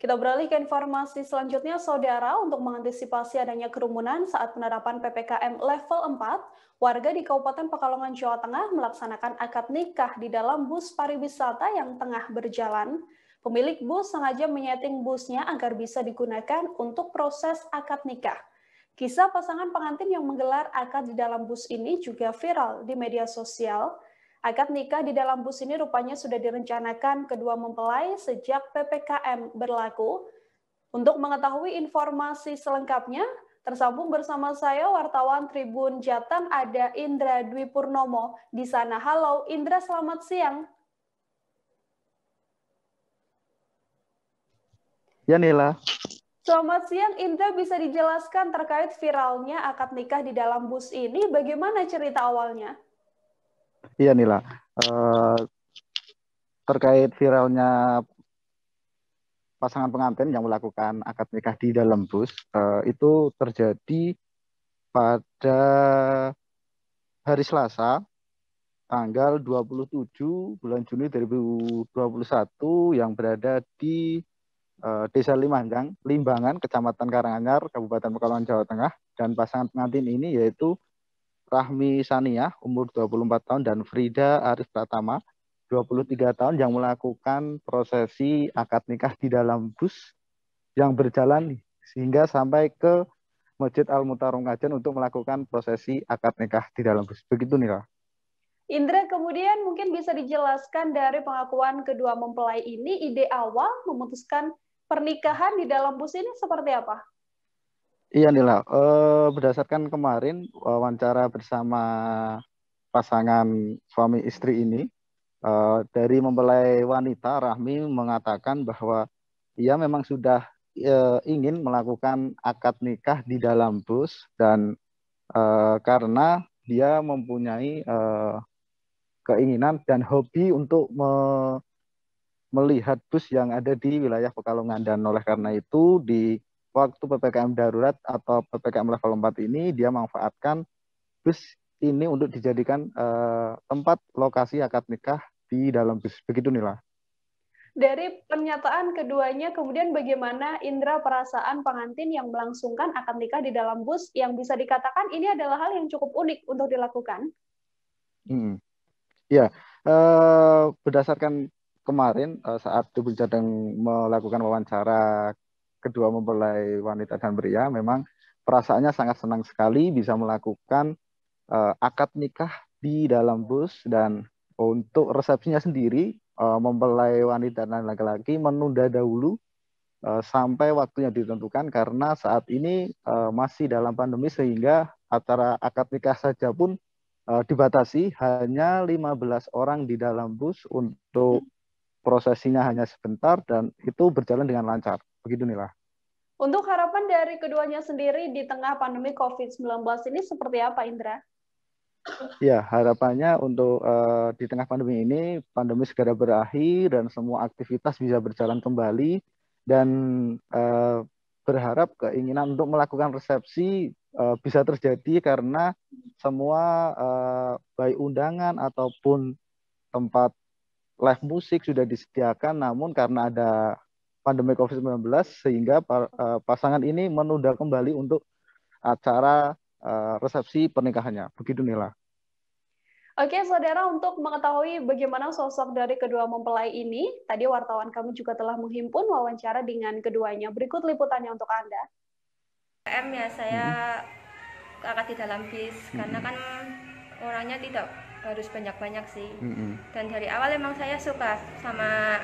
Kita beralih ke informasi selanjutnya, Saudara. Untuk mengantisipasi adanya kerumunan saat penerapan PPKM level 4, warga di Kabupaten Pekalongan, Jawa Tengah melaksanakan akad nikah di dalam bus pariwisata yang tengah berjalan. Pemilik bus sengaja menyeting busnya agar bisa digunakan untuk proses akad nikah. Kisah pasangan pengantin yang menggelar akad di dalam bus ini juga viral di media sosial. Akad nikah di dalam bus ini rupanya sudah direncanakan kedua mempelai sejak PPKM berlaku. Untuk mengetahui informasi selengkapnya, tersambung bersama saya wartawan Tribun Jateng ada Indra Dwi Purnomo di sana. Halo Indra, selamat siang. Ya Nila. Selamat siang Indra, bisa dijelaskan terkait viralnya akad nikah di dalam bus ini, bagaimana cerita awalnya? Iya Nila. Terkait viralnya pasangan pengantin yang melakukan akad nikah di dalam bus, itu terjadi pada hari Selasa, tanggal 27 bulan Juni 2021 yang berada di Desa Limbangan, Kecamatan Karanganyar, Kabupaten Pekalongan, Jawa Tengah. Dan pasangan pengantin ini yaitu Rahmi Saniah, umur 24 tahun, dan Frida Arif Pratama, 23 tahun, yang melakukan prosesi akad nikah di dalam bus yang berjalan sehingga sampai ke Masjid Al-Mutarrom Ngajen untuk melakukan prosesi akad nikah di dalam bus. Begitu Nila. Indra, kemudian mungkin bisa dijelaskan dari pengakuan kedua mempelai ini, ide awal memutuskan pernikahan di dalam bus ini seperti apa? Iya Nila, berdasarkan kemarin wawancara bersama pasangan suami istri ini, dari mempelai wanita, Rahmi mengatakan bahwa ia memang sudah ingin melakukan akad nikah di dalam bus, dan karena dia mempunyai keinginan dan hobi untuk melihat bus yang ada di wilayah Pekalongan, dan oleh karena itu di waktu PPKM darurat atau PPKM level 4 ini dia manfaatkan bus ini untuk dijadikan tempat lokasi akad nikah di dalam bus. Begitu Nila. Dari pernyataan keduanya, kemudian bagaimana Indra perasaan pengantin yang melangsungkan akad nikah di dalam bus yang bisa dikatakan ini adalah hal yang cukup unik untuk dilakukan? Ya, berdasarkan kemarin saat Tribun Jateng melakukan wawancara kedua mempelai wanita dan pria, memang perasaannya sangat senang sekali bisa melakukan akad nikah di dalam bus. Dan untuk resepsinya sendiri, mempelai wanita dan laki-laki menunda dahulu sampai waktunya ditentukan, karena saat ini masih dalam pandemi, sehingga acara akad nikah saja pun dibatasi hanya 15 orang di dalam bus. Untuk prosesinya hanya sebentar dan itu berjalan dengan lancar. Begitu Nila. Untuk harapan dari keduanya sendiri di tengah pandemi COVID-19 ini seperti apa, Indra? Ya, harapannya untuk di tengah pandemi ini, pandemi segera berakhir dan semua aktivitas bisa berjalan kembali, dan berharap keinginan untuk melakukan resepsi bisa terjadi, karena semua baik undangan ataupun tempat live musik sudah disediakan, namun karena ada pandemi COVID-19 sehingga pasangan ini menunda kembali untuk acara resepsi pernikahannya. Begitu Nila. Oke, saudara, untuk mengetahui bagaimana sosok dari kedua mempelai ini, tadi wartawan kami juga telah menghimpun wawancara dengan keduanya. Berikut liputannya untuk Anda. Ya, saya akad di dalam bis, karena kan orangnya tidak harus banyak-banyak sih. Dan dari awal emang saya suka sama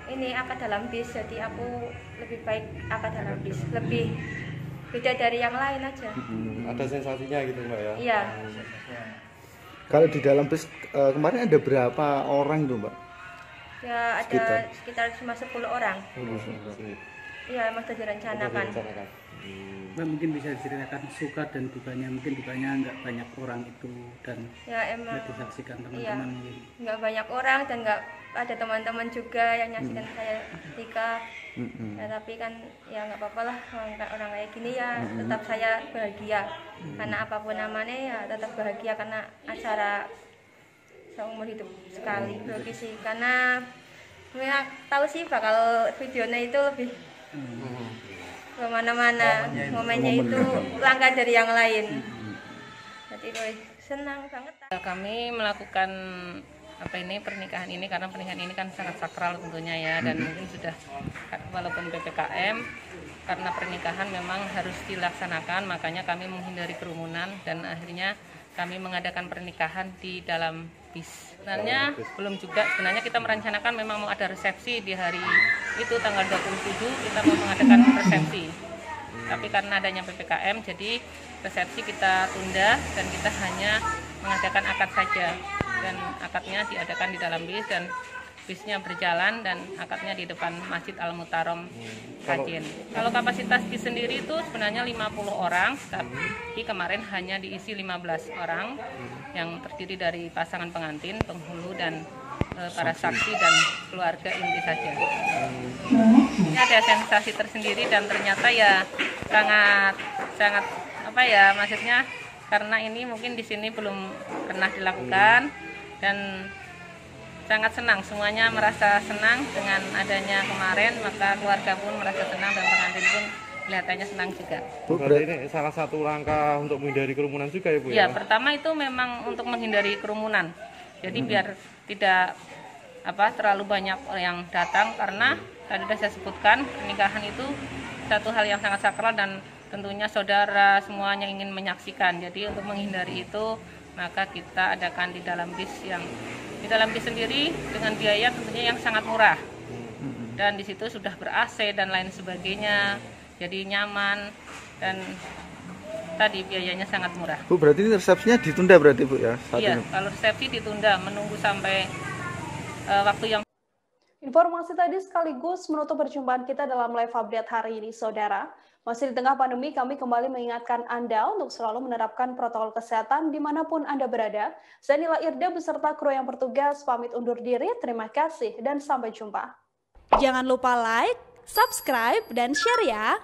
ini akad dalam bis, jadi aku lebih baik akad dalam bis, lebih beda dari yang lain aja. Ada sensasinya gitu Mbak ya? Iya. Kalau di dalam bus kemarin ada berapa orang tuh Mbak? Ya ada sekitar cuma 10 orang. Iya, emang sudah direncanakan. Mbak mungkin bisa diceritakan suka dan dukanya, mungkin dukanya nggak banyak orang itu dan ya emang nggak disaksikan teman-teman. Iya, nggak banyak orang dan nggak ada teman-teman juga yang nyaksikan saya nikah. Ya, tapi kan ya nggak apa-apa lah, orang kayak gini ya tetap saya bahagia, karena apapun namanya ya tetap bahagia, karena acara seumur hidup sekali. Logis sih, karena Ya, tahu sih bakal videonya itu lebih kemana-mana, momennya itu langka dari yang lain. Jadi senang banget. Kami melakukan pernikahan ini karena pernikahan ini kan sangat sakral tentunya ya, dan mungkin sudah walaupun PPKM karena pernikahan memang harus dilaksanakan, makanya kami menghindari kerumunan dan akhirnya kami mengadakan pernikahan di dalam bis. Sebenarnya belum juga, sebenarnya kita merencanakan memang mau ada resepsi di hari itu tanggal 27 kita mau mengadakan resepsi. Tapi karena adanya PPKM jadi resepsi kita tunda dan kita hanya mengadakan akad saja. Dan akadnya diadakan di dalam bis dan bisnya berjalan dan akadnya di depan Masjid Al-Mutarom Kajen. Kalau kapasitas bis sendiri itu sebenarnya 50 orang, tapi kemarin hanya diisi 15 orang yang terdiri dari pasangan pengantin, penghulu dan para saksi dan keluarga inti saja. Ini ada sensasi tersendiri dan ternyata ya sangat maksudnya karena ini mungkin di sini belum pernah dilakukan. Dan sangat senang, semuanya merasa senang dengan adanya kemarin, maka keluarga pun merasa senang dan pengantin pun kelihatannya senang juga. Berarti ini salah satu langkah untuk menghindari kerumunan juga ya Bu? Ya, pertama itu memang untuk menghindari kerumunan. Jadi biar tidak terlalu banyak yang datang, karena tadi sudah saya sebutkan pernikahan itu satu hal yang sangat sakral dan tentunya saudara semuanya ingin menyaksikan. Jadi untuk menghindari itu maka kita adakan di dalam bis sendiri dengan biaya tentunya yang sangat murah, dan di situ sudah ber-AC dan lain sebagainya, jadi nyaman dan tadi biayanya sangat murah. Bu, berarti ini resepsinya ditunda berarti Bu ya? Iya, kalau resepsi ditunda menunggu sampai waktu yang. Informasi tadi sekaligus menutup perjumpaan kita dalam live update hari ini, Saudara. Masih di tengah pandemi, kami kembali mengingatkan Anda untuk selalu menerapkan protokol kesehatan dimanapun Anda berada. Saya Nila Irda beserta kru yang bertugas pamit undur diri. Terima kasih dan sampai jumpa. Jangan lupa like, subscribe, dan share ya.